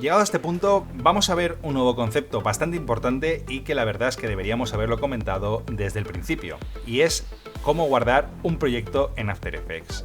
Llegado a este punto, vamos a ver un nuevo concepto bastante importante y que la verdad es que deberíamos haberlo comentado desde el principio, y es cómo guardar un proyecto en After Effects.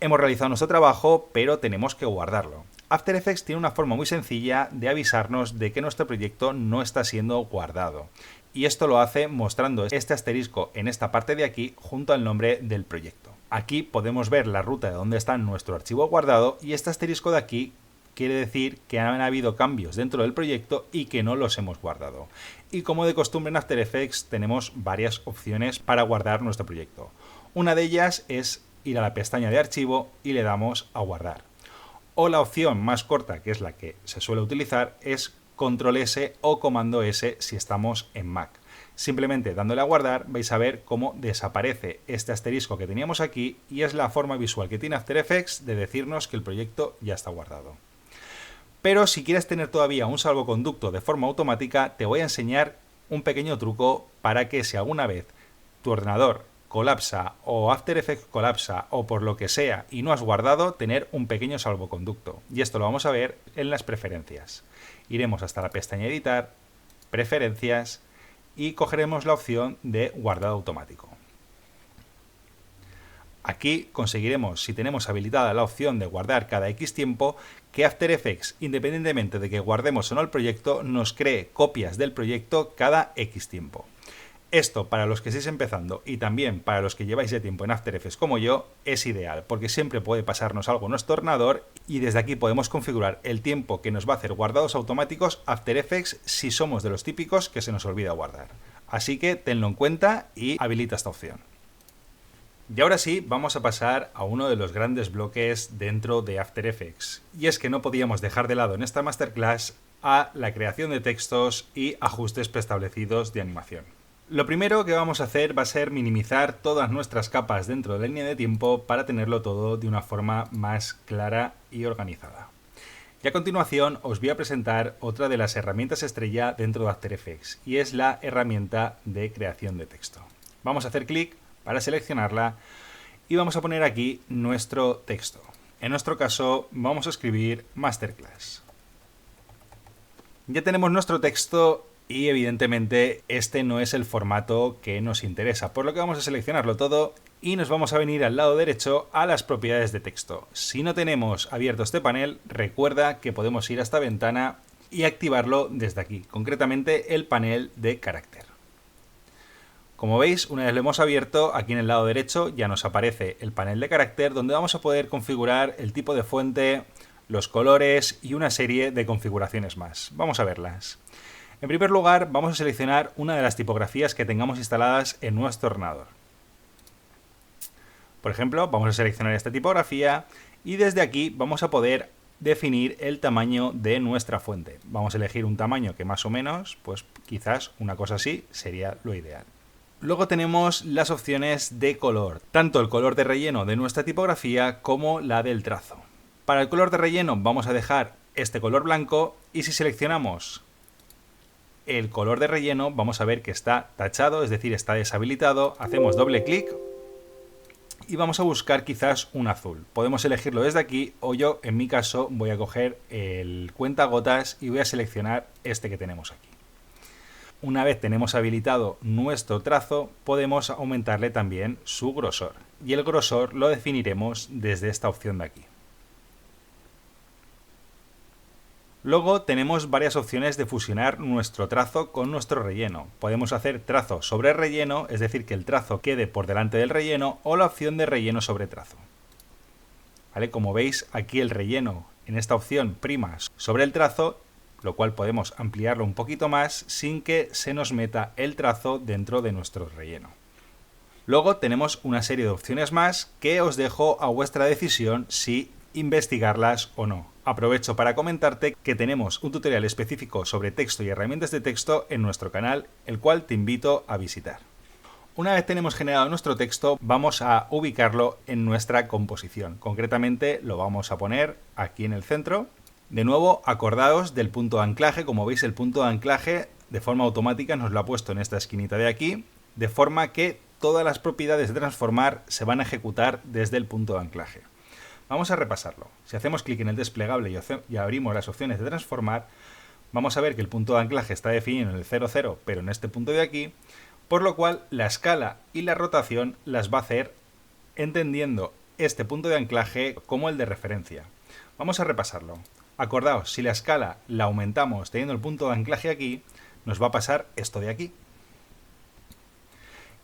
Hemos realizado nuestro trabajo, pero tenemos que guardarlo. After Effects tiene una forma muy sencilla de avisarnos de que nuestro proyecto no está siendo guardado. Y esto lo hace mostrando este asterisco en esta parte de aquí junto al nombre del proyecto. Aquí podemos ver la ruta de donde está nuestro archivo guardado y este asterisco de aquí quiere decir que han habido cambios dentro del proyecto y que no los hemos guardado. Y como de costumbre en After Effects tenemos varias opciones para guardar nuestro proyecto. Una de ellas es ir a la pestaña de archivo y le damos a guardar. O la opción más corta, que es la que se suele utilizar, es Control S o Comando S si estamos en Mac. Simplemente dándole a guardar vais a ver cómo desaparece este asterisco que teníamos aquí y es la forma visual que tiene After Effects de decirnos que el proyecto ya está guardado. Pero si quieres tener todavía un salvoconducto de forma automática, te voy a enseñar un pequeño truco para que si alguna vez tu ordenador colapsa o After Effects colapsa o por lo que sea y no has guardado, tener un pequeño salvoconducto. Y esto lo vamos a ver en las preferencias. Iremos hasta la pestaña Editar, Preferencias y cogeremos la opción de Guardado automático. Aquí conseguiremos, si tenemos habilitada la opción de guardar cada X tiempo, que After Effects, independientemente de que guardemos o no el proyecto, nos cree copias del proyecto cada X tiempo. Esto, para los que estéis empezando y también para los que lleváis ya tiempo en After Effects como yo, es ideal, porque siempre puede pasarnos algo en nuestro ordenador y desde aquí podemos configurar el tiempo que nos va a hacer guardados automáticos After Effects si somos de los típicos que se nos olvida guardar. Así que tenlo en cuenta y habilita esta opción. Y ahora sí, vamos a pasar a uno de los grandes bloques dentro de After Effects. Y es que no podíamos dejar de lado en esta masterclass a la creación de textos y ajustes preestablecidos de animación. Lo primero que vamos a hacer va a ser minimizar todas nuestras capas dentro de la línea de tiempo para tenerlo todo de una forma más clara y organizada. Y a continuación os voy a presentar otra de las herramientas estrella dentro de After Effects y es la herramienta de creación de texto. Vamos a hacer clic para seleccionarla y vamos a poner aquí nuestro texto. En nuestro caso vamos a escribir Masterclass. Ya tenemos nuestro texto y evidentemente este no es el formato que nos interesa, por lo que vamos a seleccionarlo todo y nos vamos a venir al lado derecho a las propiedades de texto. Si no tenemos abierto este panel, recuerda que podemos ir a esta ventana y activarlo desde aquí, concretamente el panel de carácter. Como veis, una vez lo hemos abierto, aquí en el lado derecho ya nos aparece el panel de carácter donde vamos a poder configurar el tipo de fuente, los colores y una serie de configuraciones más. Vamos a verlas. En primer lugar, vamos a seleccionar una de las tipografías que tengamos instaladas en nuestro ordenador. Por ejemplo, vamos a seleccionar esta tipografía y desde aquí vamos a poder definir el tamaño de nuestra fuente. Vamos a elegir un tamaño que más o menos, pues quizás una cosa así sería lo ideal. Luego tenemos las opciones de color, tanto el color de relleno de nuestra tipografía como la del trazo. Para el color de relleno vamos a dejar este color blanco y si seleccionamos el color de relleno vamos a ver que está tachado, es decir, está deshabilitado. Hacemos doble clic y vamos a buscar quizás un azul. Podemos elegirlo desde aquí o yo, en mi caso, voy a coger el cuentagotas y voy a seleccionar este que tenemos aquí. Una vez tenemos habilitado nuestro trazo, podemos aumentarle también su grosor. Y el grosor lo definiremos desde esta opción de aquí. Luego tenemos varias opciones de fusionar nuestro trazo con nuestro relleno. Podemos hacer trazo sobre relleno, es decir, que el trazo quede por delante del relleno, o la opción de relleno sobre trazo. ¿Vale? Como veis, aquí el relleno en esta opción prima sobre el trazo, lo cual podemos ampliarlo un poquito más sin que se nos meta el trazo dentro de nuestro relleno. Luego tenemos una serie de opciones más que os dejo a vuestra decisión si investigarlas o no. Aprovecho para comentarte que tenemos un tutorial específico sobre texto y herramientas de texto en nuestro canal, el cual te invito a visitar. Una vez tenemos generado nuestro texto, vamos a ubicarlo en nuestra composición. Concretamente lo vamos a poner aquí en el centro. De nuevo, acordaos del punto de anclaje. Como veis, el punto de anclaje de forma automática nos lo ha puesto en esta esquinita de aquí, de forma que todas las propiedades de transformar se van a ejecutar desde el punto de anclaje. Vamos a repasarlo. Si hacemos clic en el desplegable y abrimos las opciones de transformar, vamos a ver que el punto de anclaje está definido en el 0, 0, pero en este punto de aquí, por lo cual la escala y la rotación las va a hacer entendiendo este punto de anclaje como el de referencia. Vamos a repasarlo. Acordaos, si la escala la aumentamos teniendo el punto de anclaje aquí, nos va a pasar esto de aquí.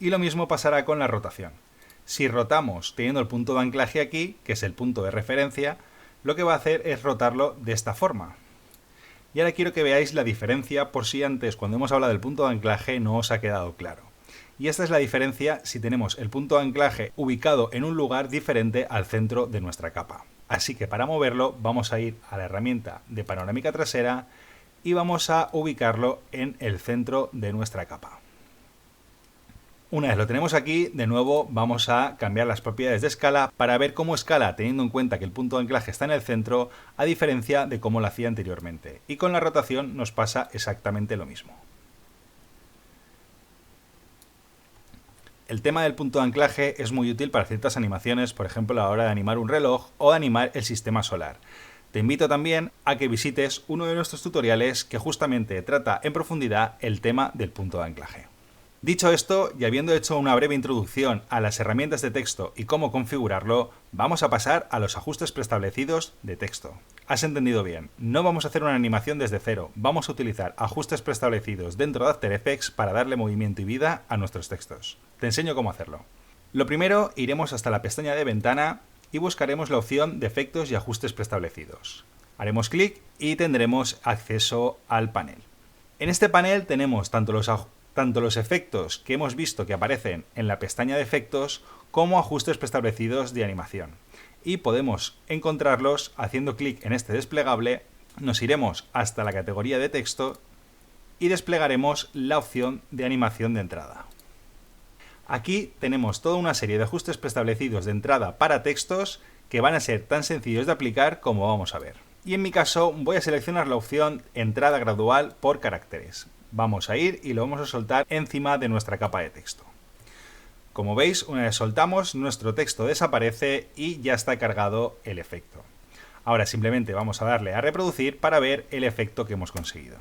Y lo mismo pasará con la rotación. Si rotamos teniendo el punto de anclaje aquí, que es el punto de referencia, lo que va a hacer es rotarlo de esta forma. Y ahora quiero que veáis la diferencia por si antes, cuando hemos hablado del punto de anclaje, no os ha quedado claro. Y esta es la diferencia si tenemos el punto de anclaje ubicado en un lugar diferente al centro de nuestra capa. Así que para moverlo vamos a ir a la herramienta de panorámica trasera y vamos a ubicarlo en el centro de nuestra capa. Una vez lo tenemos aquí, de nuevo vamos a cambiar las propiedades de escala para ver cómo escala teniendo en cuenta que el punto de anclaje está en el centro, a diferencia de cómo lo hacía anteriormente. Y con la rotación nos pasa exactamente lo mismo. El tema del punto de anclaje es muy útil para ciertas animaciones, por ejemplo a la hora de animar un reloj o de animar el sistema solar. Te invito también a que visites uno de nuestros tutoriales que justamente trata en profundidad el tema del punto de anclaje. Dicho esto, y habiendo hecho una breve introducción a las herramientas de texto y cómo configurarlo, vamos a pasar a los ajustes preestablecidos de texto. Has entendido bien, no vamos a hacer una animación desde cero, vamos a utilizar ajustes preestablecidos dentro de After Effects para darle movimiento y vida a nuestros textos. Te enseño cómo hacerlo. Lo primero, iremos hasta la pestaña de ventana y buscaremos la opción de efectos y ajustes preestablecidos. Haremos clic y tendremos acceso al panel. En este panel tenemos tanto los efectos que hemos visto que aparecen en la pestaña de efectos como ajustes preestablecidos de animación. Y podemos encontrarlos haciendo clic en este desplegable, nos iremos hasta la categoría de texto y desplegaremos la opción de animación de entrada. Aquí tenemos toda una serie de ajustes preestablecidos de entrada para textos que van a ser tan sencillos de aplicar como vamos a ver. Y en mi caso voy a seleccionar la opción entrada gradual por caracteres. Vamos a ir y lo vamos a soltar encima de nuestra capa de texto. Como veis, una vez soltamos, nuestro texto desaparece y ya está cargado el efecto. Ahora simplemente vamos a darle a reproducir para ver el efecto que hemos conseguido.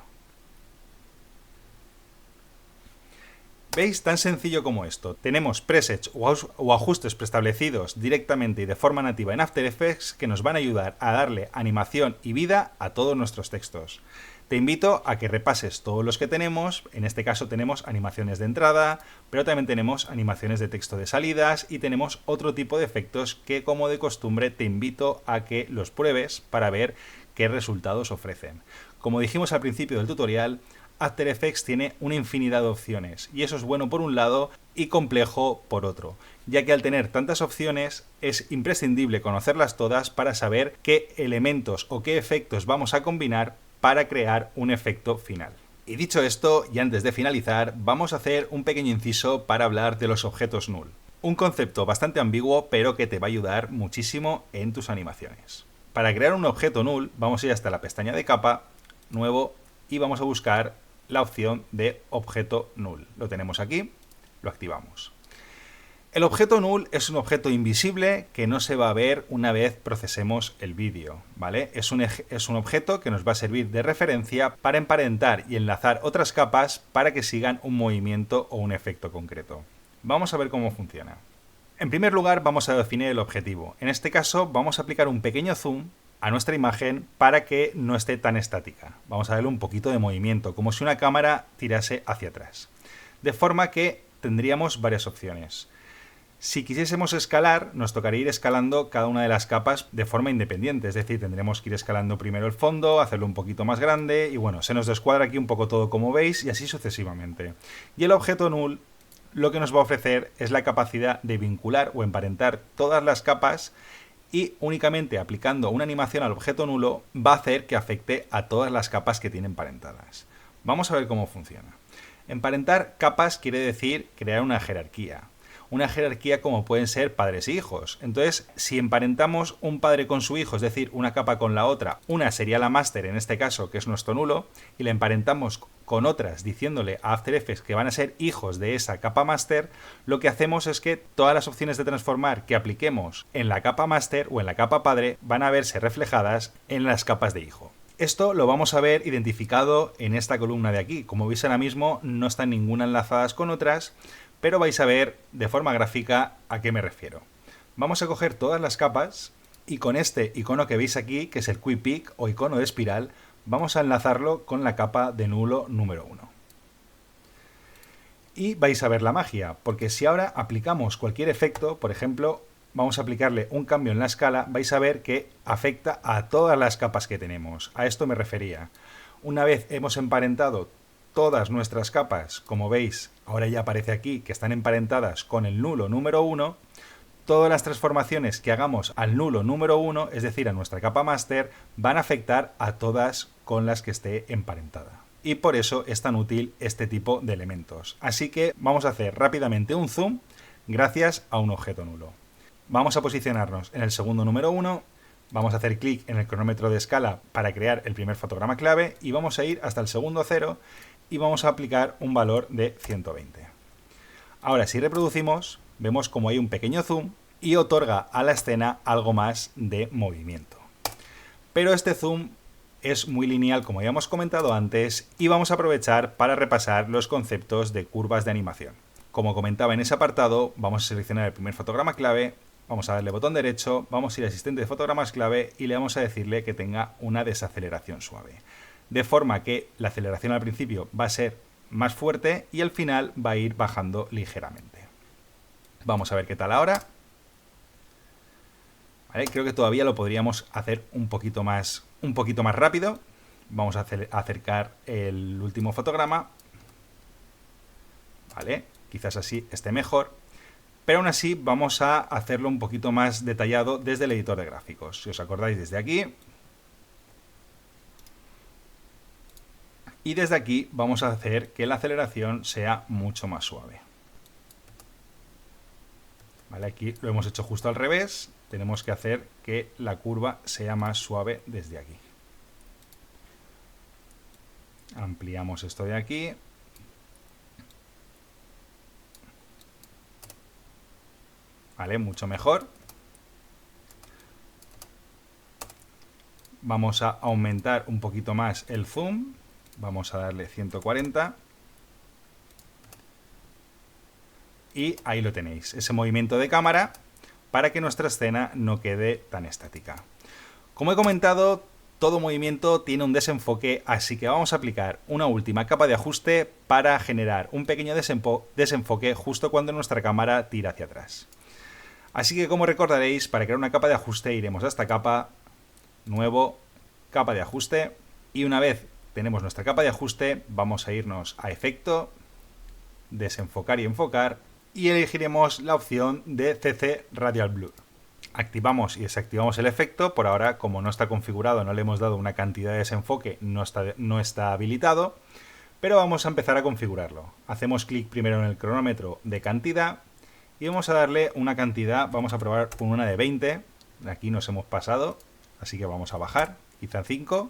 ¿Veis? Tan sencillo como esto. Tenemos presets o ajustes preestablecidos directamente y de forma nativa en After Effects que nos van a ayudar a darle animación y vida a todos nuestros textos. Te invito a que repases todos los que tenemos. En este caso tenemos animaciones de entrada, pero también tenemos animaciones de texto de salidas y tenemos otro tipo de efectos que, como de costumbre, te invito a que los pruebes para ver qué resultados ofrecen. Como dijimos al principio del tutorial, After Effects tiene una infinidad de opciones y eso es bueno por un lado y complejo por otro, ya que al tener tantas opciones es imprescindible conocerlas todas para saber qué elementos o qué efectos vamos a combinar para crear un efecto final. Y dicho esto, y antes de finalizar, vamos a hacer un pequeño inciso para hablar de los objetos null. Un concepto bastante ambiguo, pero que te va a ayudar muchísimo en tus animaciones. Para crear un objeto null, vamos a ir hasta la pestaña de capa, nuevo, y vamos a buscar la opción de objeto null. Lo tenemos aquí, lo activamos. El objeto null es un objeto invisible que no se va a ver una vez procesemos el vídeo, ¿vale? Es un objeto que nos va a servir de referencia para emparentar y enlazar otras capas para que sigan un movimiento o un efecto concreto. Vamos a ver cómo funciona. En primer lugar, vamos a definir el objetivo. En este caso, vamos a aplicar un pequeño zoom a nuestra imagen para que no esté tan estática. Vamos a darle un poquito de movimiento, como si una cámara tirase hacia atrás. De forma que tendríamos varias opciones. Si quisiésemos escalar, nos tocaría ir escalando cada una de las capas de forma independiente, es decir, tendremos que ir escalando primero el fondo, hacerlo un poquito más grande y bueno, se nos descuadra aquí un poco todo como veis y así sucesivamente. Y el objeto null lo que nos va a ofrecer es la capacidad de vincular o emparentar todas las capas y únicamente aplicando una animación al objeto nulo va a hacer que afecte a todas las capas que tienen emparentadas. Vamos a ver cómo funciona. Emparentar capas quiere decir crear una jerarquía. una jerarquía como pueden ser padres e hijos. Entonces, si emparentamos un padre con su hijo, es decir, una capa con la otra, una sería la máster en este caso, que es nuestro nulo, y la emparentamos con otras diciéndole a After Effects que van a ser hijos de esa capa máster, lo que hacemos es que todas las opciones de transformar que apliquemos en la capa máster o en la capa padre van a verse reflejadas en las capas de hijo. Esto lo vamos a ver identificado en esta columna de aquí. Como veis ahora mismo no están ninguna enlazadas con otras, pero vais a ver de forma gráfica a qué me refiero. Vamos a coger todas las capas y con este icono que veis aquí, que es el Quick Pick o icono de espiral, vamos a enlazarlo con la capa de nulo número 1. Y vais a ver la magia, porque si ahora aplicamos cualquier efecto, por ejemplo, vamos a aplicarle un cambio en la escala, vais a ver que afecta a todas las capas que tenemos. A esto me refería. Una vez hemos emparentado todas nuestras capas, como veis, ahora ya aparece aquí que están emparentadas con el nulo número 1, todas las transformaciones que hagamos al nulo número 1, es decir, a nuestra capa máster, van a afectar a todas con las que esté emparentada. Y por eso es tan útil este tipo de elementos. Así que vamos a hacer rápidamente un zoom gracias a un objeto nulo. Vamos a posicionarnos en el segundo número 1, vamos a hacer clic en el cronómetro de escala para crear el primer fotograma clave y vamos a ir hasta el segundo 0 y vamos a aplicar un valor de 120. Ahora, si reproducimos, vemos como hay un pequeño zoom y otorga a la escena algo más de movimiento. Pero este zoom es muy lineal, como ya hemos comentado antes, y vamos a aprovechar para repasar los conceptos de curvas de animación. Como comentaba en ese apartado, vamos a seleccionar el primer fotograma clave, vamos a darle botón derecho, vamos a ir al asistente de fotogramas clave y le vamos a decirle que tenga una desaceleración suave. De forma que la aceleración al principio va a ser más fuerte y al final va a ir bajando ligeramente. Vamos a ver qué tal ahora. ¿Vale? Creo que todavía lo podríamos hacer un poquito más rápido. Vamos a acercar el último fotograma. ¿Vale? Quizás así esté mejor. Pero aún así vamos a hacerlo un poquito más detallado desde el editor de gráficos. Si os acordáis, desde aquí. Y desde aquí vamos a hacer que la aceleración sea mucho más suave. ¿Vale? Aquí lo hemos hecho justo al revés. Tenemos que hacer que la curva sea más suave desde aquí. Ampliamos esto de aquí. ¿Vale? Mucho mejor. Vamos a aumentar un poquito más el zoom. Vamos a darle 140. Y ahí lo tenéis, ese movimiento de cámara para que nuestra escena no quede tan estática. Como he comentado, todo movimiento tiene un desenfoque, así que vamos a aplicar una última capa de ajuste para generar un pequeño desenfoque justo cuando nuestra cámara tira hacia atrás. Así que, como recordaréis, para crear una capa de ajuste iremos a esta capa, nuevo, capa de ajuste, y una vez tenemos nuestra capa de ajuste, vamos a irnos a efecto, desenfocar y enfocar, y elegiremos la opción de CC Radial Blur. Activamos y desactivamos el efecto. Por ahora, como no está configurado, no le hemos dado una cantidad de desenfoque, no está habilitado, pero vamos a empezar a configurarlo. Hacemos clic primero en el cronómetro de cantidad y vamos a darle una cantidad, vamos a probar con una de 20, aquí nos hemos pasado, así que vamos a bajar, quizá 5,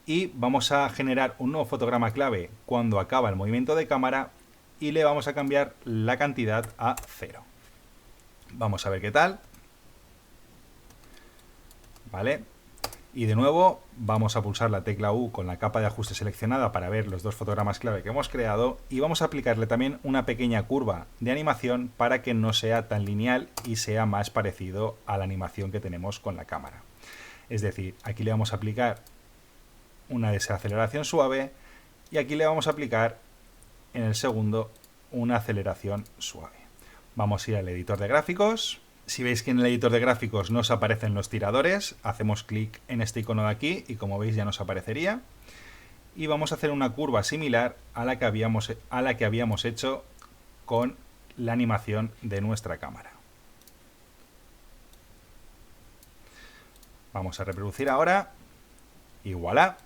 y vamos a generar un nuevo fotograma clave cuando acaba el movimiento de cámara y le vamos a cambiar la cantidad a 0. Vamos a ver qué tal. ¿Vale? Y de nuevo vamos a pulsar la tecla U con la capa de ajuste seleccionada para ver los dos fotogramas clave que hemos creado y vamos a aplicarle también una pequeña curva de animación para que no sea tan lineal y sea más parecido a la animación que tenemos con la cámara. Es decir, aquí le vamos a aplicar una desaceleración suave y aquí le vamos a aplicar en el segundo una aceleración suave. Vamos a ir al editor de gráficos. Si veis que en el editor de gráficos nos aparecen los tiradores, hacemos clic en este icono de aquí y como veis ya nos aparecería. Y vamos a hacer una curva similar a la que habíamos hecho con la animación de nuestra cámara. Vamos a reproducir ahora y voilà.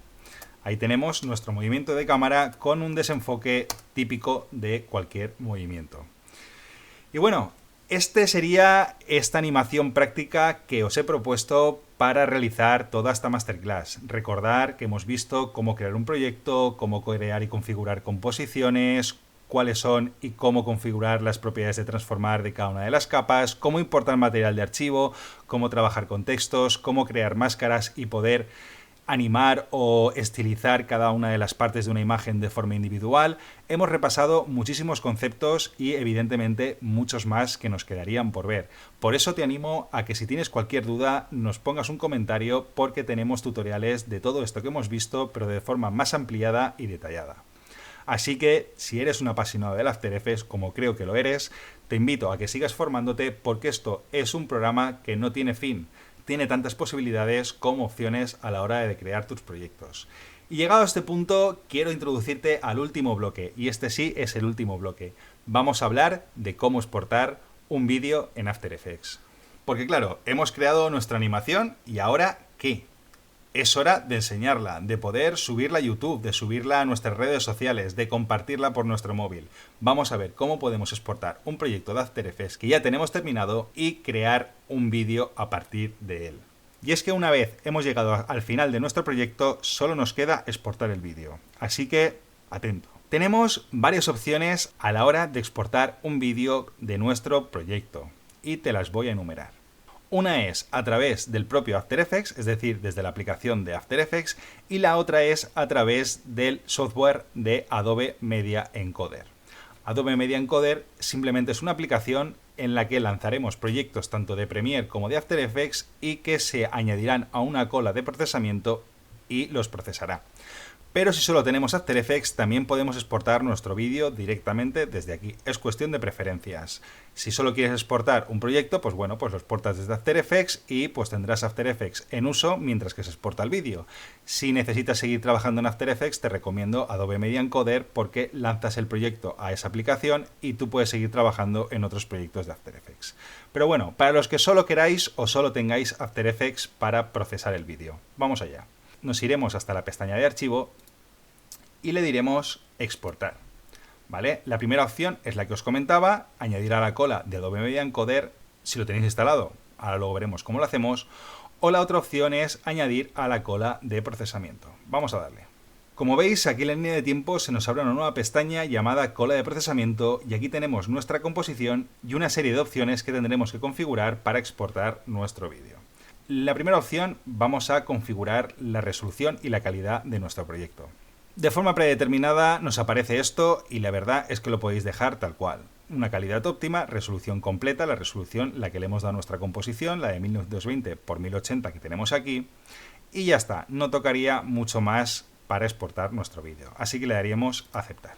Ahí tenemos nuestro movimiento de cámara con un desenfoque típico de cualquier movimiento. Y bueno, este sería esta animación práctica que os he propuesto para realizar toda esta masterclass. Recordar que hemos visto cómo crear un proyecto, cómo crear y configurar composiciones, cuáles son y cómo configurar las propiedades de transformar de cada una de las capas, cómo importar material de archivo, cómo trabajar con textos, cómo crear máscaras y poder animar o estilizar cada una de las partes de una imagen de forma individual. Hemos repasado muchísimos conceptos y evidentemente muchos más que nos quedarían por ver. Por eso te animo a que si tienes cualquier duda nos pongas un comentario, porque tenemos tutoriales de todo esto que hemos visto, pero de forma más ampliada y detallada. Así que si eres un apasionado del After Effects, como creo que lo eres, te invito a que sigas formándote, porque esto es un programa que no tiene fin. Tiene tantas posibilidades como opciones a la hora de crear tus proyectos. Y llegado a este punto, quiero introducirte al último bloque, y este sí es el último bloque. Vamos a hablar de cómo exportar un vídeo en After Effects. Porque claro, hemos creado nuestra animación y ahora ¿qué? Es hora de enseñarla, de poder subirla a YouTube, de subirla a nuestras redes sociales, de compartirla por nuestro móvil. Vamos a ver cómo podemos exportar un proyecto de After Effects que ya tenemos terminado y crear un vídeo a partir de él. Y es que una vez hemos llegado al final de nuestro proyecto, solo nos queda exportar el vídeo. Así que, atento. Tenemos varias opciones a la hora de exportar un vídeo de nuestro proyecto y te las voy a enumerar. Una es a través del propio After Effects, es decir, desde la aplicación de After Effects, y la otra es a través del software de Adobe Media Encoder. Adobe Media Encoder simplemente es una aplicación en la que lanzaremos proyectos tanto de Premiere como de After Effects y que se añadirán a una cola de procesamiento y los procesará. Pero si solo tenemos After Effects, también podemos exportar nuestro vídeo directamente desde aquí. Es cuestión de preferencias. Si solo quieres exportar un proyecto, pues bueno, pues lo exportas desde After Effects y pues tendrás After Effects en uso mientras que se exporta el vídeo. Si necesitas seguir trabajando en After Effects, te recomiendo Adobe Media Encoder, porque lanzas el proyecto a esa aplicación y tú puedes seguir trabajando en otros proyectos de After Effects. Pero bueno, para los que solo queráis o solo tengáis After Effects para procesar el vídeo. Vamos allá. Nos iremos hasta la pestaña de archivo y le diremos exportar. ¿Vale? La primera opción es la que os comentaba, añadir a la cola de Adobe Media Encoder si lo tenéis instalado. Ahora luego veremos cómo lo hacemos. O la otra opción es añadir a la cola de procesamiento. Vamos a darle. Como veis, aquí en la línea de tiempo se nos abre una nueva pestaña llamada cola de procesamiento, y aquí tenemos nuestra composición y una serie de opciones que tendremos que configurar para exportar nuestro vídeo. La primera opción, vamos a configurar la resolución y la calidad de nuestro proyecto. De forma predeterminada nos aparece esto y la verdad es que lo podéis dejar tal cual. Una calidad óptima, resolución completa, la resolución la que le hemos dado a nuestra composición, la de 1920 x 1080 que tenemos aquí, y ya está, no tocaría mucho más para exportar nuestro vídeo, así que le daríamos a aceptar.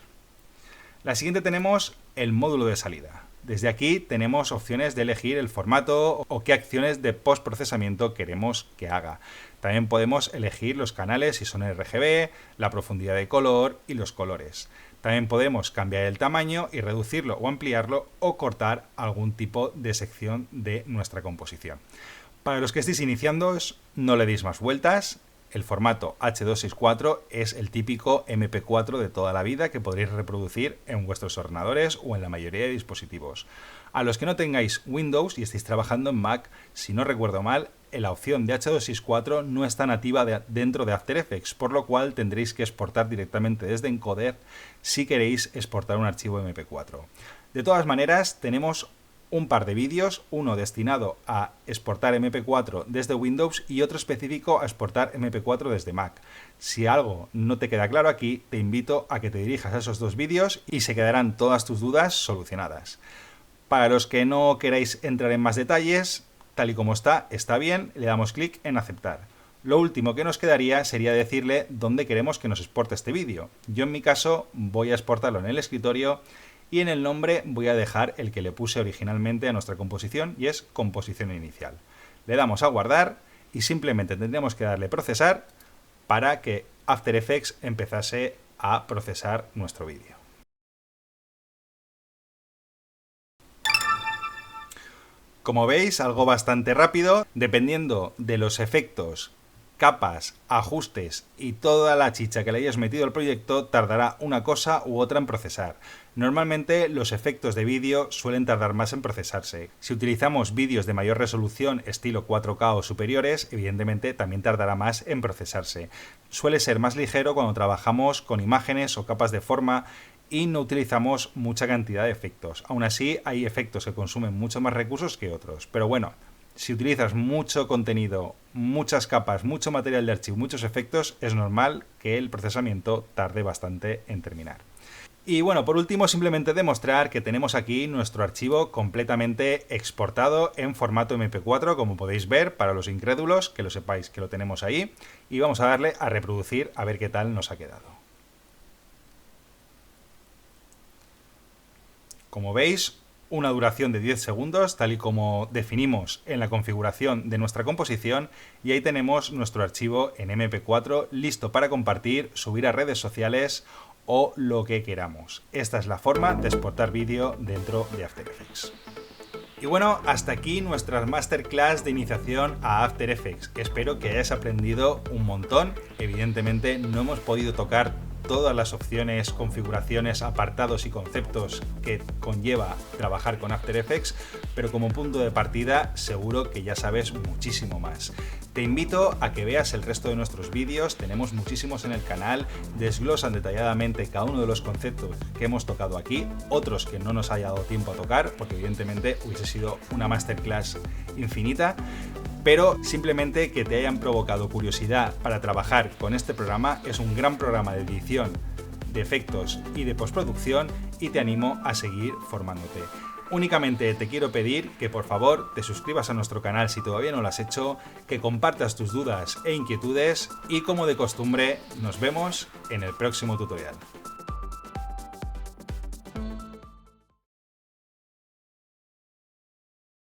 La siguiente tenemos el módulo de salida. Desde aquí tenemos opciones de elegir el formato o qué acciones de postprocesamiento queremos que haga. También podemos elegir los canales si son RGB, la profundidad de color y los colores. También podemos cambiar el tamaño y reducirlo o ampliarlo, o cortar algún tipo de sección de nuestra composición. Para los que estéis iniciando, no le deis más vueltas. El formato H264 es el típico MP4 de toda la vida que podréis reproducir en vuestros ordenadores o en la mayoría de dispositivos. A los que no tengáis Windows y estéis trabajando en Mac, si no recuerdo mal, la opción de H264 no está nativa dentro de After Effects, por lo cual tendréis que exportar directamente desde Encoder si queréis exportar un archivo MP4. De todas maneras, tenemos un par de vídeos, uno destinado a exportar MP4 desde Windows y otro específico a exportar MP4 desde Mac. Si algo no te queda claro aquí, te invito a que te dirijas a esos dos vídeos y se quedarán todas tus dudas solucionadas. Para los que no queráis entrar en más detalles, tal y como está bien, le damos clic en aceptar. Lo último que nos quedaría sería decirle dónde queremos que nos exporte este vídeo. Yo en mi caso voy a exportarlo en el escritorio, y en el nombre voy a dejar el que le puse originalmente a nuestra composición, y es composición inicial. Le damos a guardar y simplemente tendremos que darle procesar para que After Effects empezase a procesar nuestro vídeo. Como veis, algo bastante rápido. Dependiendo de los efectos capas, ajustes y toda la chicha que le hayas metido al proyecto tardará una cosa u otra en procesar. Normalmente los efectos de vídeo suelen tardar más en procesarse. Si utilizamos vídeos de mayor resolución estilo 4K o superiores, evidentemente también tardará más en procesarse. Suele ser más ligero cuando trabajamos con imágenes o capas de forma y no utilizamos mucha cantidad de efectos. Aún así, hay efectos que consumen mucho más recursos que otros. Pero bueno, si utilizas mucho contenido, muchas capas, mucho material de archivo, muchos efectos, es normal que el procesamiento tarde bastante en terminar. Y bueno, por último, simplemente demostrar que tenemos aquí nuestro archivo completamente exportado en formato MP4, como podéis ver, para los incrédulos, que lo sepáis que lo tenemos ahí. Y vamos a darle a reproducir a ver qué tal nos ha quedado. Como veis, una duración de 10 segundos, tal y como definimos en la configuración de nuestra composición, y ahí tenemos nuestro archivo en MP4 listo para compartir, subir a redes sociales o lo que queramos. Esta es la forma de exportar vídeo dentro de After Effects. Y bueno, hasta aquí nuestras masterclass de iniciación a After Effects. Espero que hayáis aprendido un montón. Evidentemente no hemos podido tocar todas las opciones, configuraciones, apartados y conceptos que conlleva trabajar con After Effects, pero como punto de partida seguro que ya sabes muchísimo más. Te invito a que veas el resto de nuestros vídeos, tenemos muchísimos en el canal, desglosan detalladamente cada uno de los conceptos que hemos tocado aquí, otros que no nos haya dado tiempo a tocar, porque evidentemente hubiese sido una masterclass infinita, pero simplemente que te hayan provocado curiosidad para trabajar con este programa. Es un gran programa de edición, de efectos y de postproducción, y te animo a seguir formándote. Únicamente te quiero pedir que por favor te suscribas a nuestro canal si todavía no lo has hecho, que compartas tus dudas e inquietudes y, como de costumbre, nos vemos en el próximo tutorial.